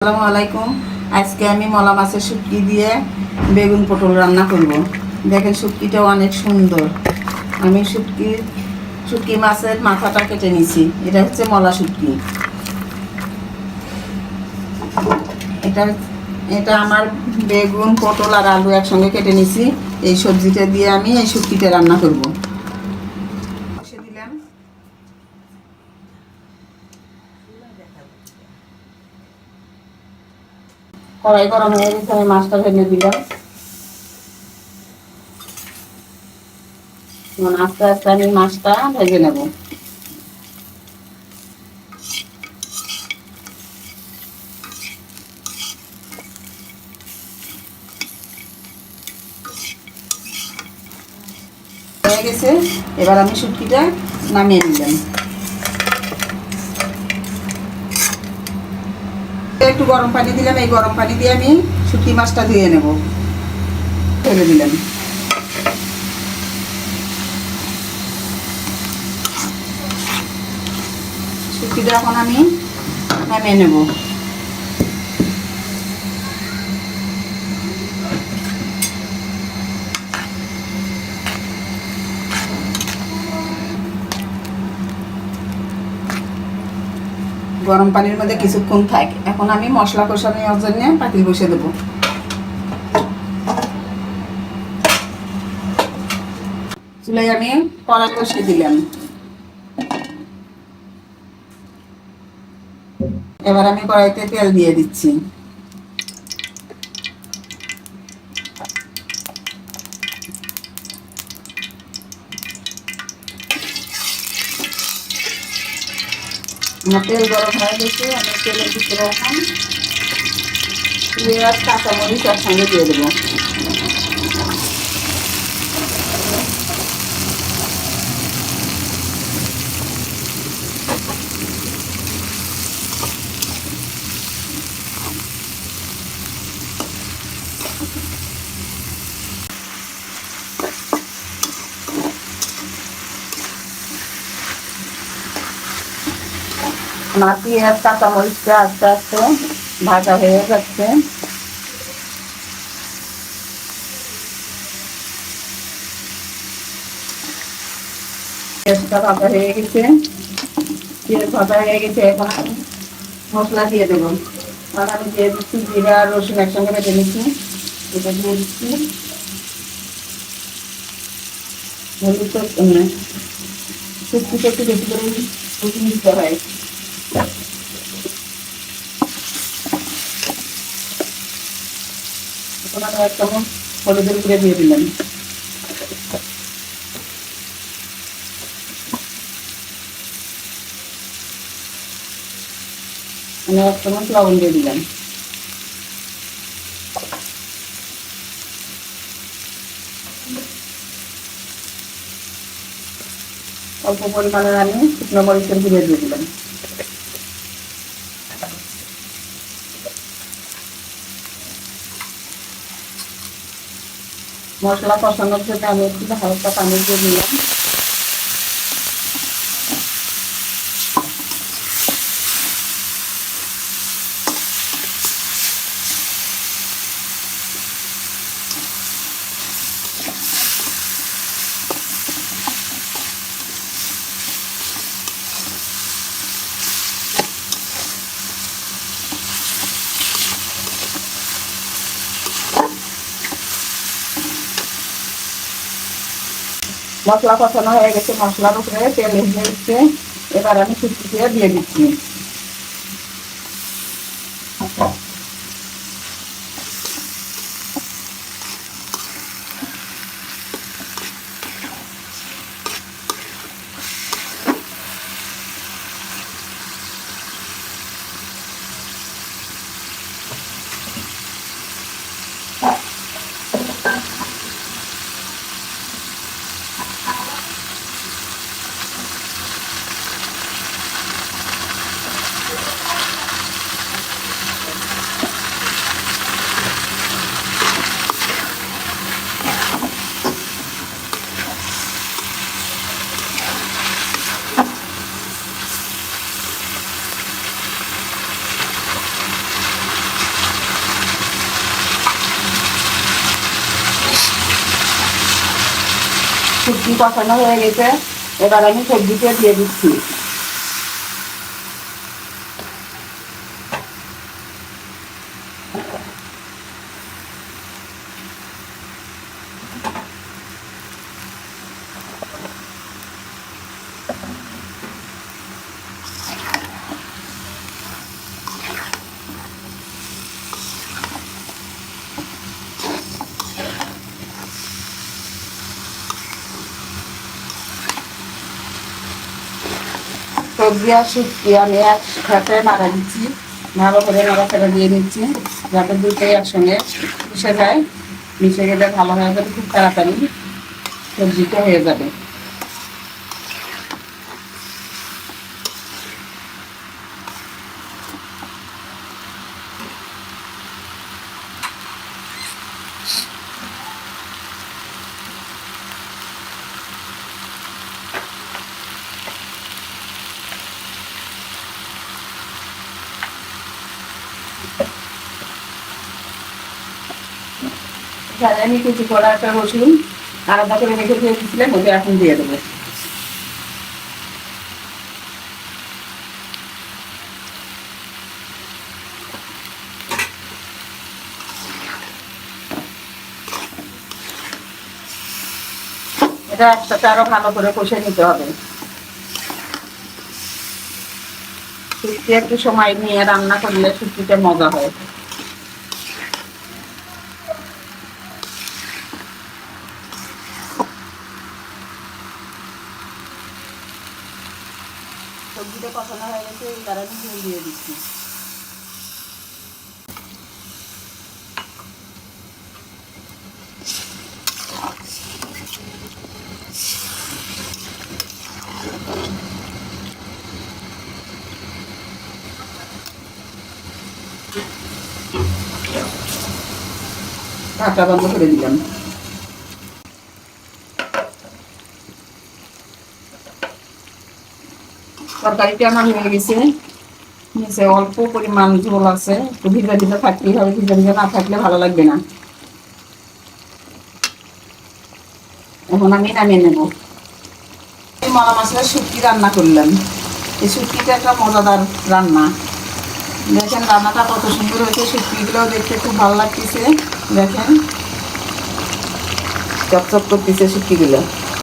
আসসালামু আলাইকুম। আজকে আমি মলা মাছের শুটকি দিয়ে বেগুন পটল রান্না করব। দেখেন শুটকিটাও অনেক সুন্দর। আমি শুটকি মাছের মাথাটা কেটে নিছি। এটা হচ্ছে মলা শুটকি। এটা এটা আমার বেগুন পটল আর আলু একসঙ্গে কেটে নিছি। এই সবজিটা দিয়ে আমি এই শুটকিটা রান্না করব। বসে দিলাম। কড়াই গরম হয়ে গেছে, আমি মাছটা ভেজে দিলাম। আস্তে আস্তে আমি মাছটা ভেজে নেব। হয়ে গেছে, এবার আমি শুটকিটা নামিয়ে নিলাম। একটু গরম পানি দিলাম, এই গরম পানি দিয়ে আমি শুটকি মাছটা ধুয়ে নেব। ফেলে দিলাম। শুটকিটা এখন আমি নামিয়ে নেব। গরম পানির মধ্যে কিছুক্ষণ থাকে। এখন আমি মশলা কষানোর জন্য পাতিল বসে দেবো। চুলায় আমি কড়াই বসিয়ে দিলাম। এবার আমি কড়াইতে তেল দিয়ে দিচ্ছি। আমার তেল গরম হয়ে গেছে, আমি তেলের ভিতরে এখন পেঁয়াজ কাঁচামরিচ একসঙ্গে দিয়ে দেবো। আমার পেঁয়াজ কাঁচামরিচটা আস্তে আস্তে ভাজা হয়ে যাচ্ছে। পেঁয়াজটা ভাজা হয়ে গেছে, পেঁয়াজ ভাজা হয়ে গেছে। এখন আমি মশলা দিয়ে দেবো। আর আমি দিয়ে দিচ্ছি জিরা আর রসুন একসঙ্গে বেটে নিচ্ছি, এটা দিয়ে দিচ্ছি। হলুদ শুটকিটা একটু বেশি করে রসুন দিতে হয়। এখন আমি এক চামচ হলুদের গুঁড়ো দিয়ে দিলাম। আমি এক চামচ লবণ দিয়ে দিলাম। অল্প পরিমাণে আমি শুকনো মরিচের গুঁড়ো দিয়ে দিলাম। মশলা কষানোর জন্য আমি একটু হালকা পানি দিয়ে দিলাম। মশলা কষানো হয়ে গেছে, মশলার উপরে তেল ভেজে গেছে। এবার আমি শুটকিটা দিয়ে দিচ্ছি। শুটকি কষানো হয়ে গেছে, এবার আমি সবজিটা দিয়ে দিচ্ছি। সবজি আর শুটকি আমি একসাথে নাড়া দিচ্ছি, ভালো করে নাড়াচাড়া দিয়ে নিচ্ছি যাতে দুটোই একসঙ্গে মিশে যায়। মিশে গেলে ভালো হয়ে যাবে, খুব তাড়াতাড়ি সবজিটা হয়ে যাবে। আমি কুচি করা একটা রসুন আলাদা করে রেখে দিয়ে দিচ্ছিলাম, ওটা এখন দিয়ে দেবো। এটা একসাথে আরো ভালো করে কষে নিতে হবে। শুটকি একটু সময় নিয়ে রান্না করলে শুটকিটা মজা হয়। সবজিটা কষানো হয়ে গেছে, এই কারণে ঝোল দিয়ে দিচ্ছি। ঢাকা বন্ধ করে দিলাম। তরকারিটা আমার হয়ে গেছে, নিচে অল্প পরিমাণ ঝোল আছে, একটু ভিজা ভিজা থাকতেই হবে, ভিজা ভিজা না থাকলে ভালো লাগবে না। এখন আমি নামিয়ে নেব। মলা মাছের শুটকি রান্না করলাম। এই শুটকিটা একটা মজাদার রান্না। দেখেন রান্নাটা কত সুন্দর হয়েছে, শুটকিগুলো দেখতে খুব ভালো লাগতেছে। দেখেন চকচক করতেছে শুটকিগুলো।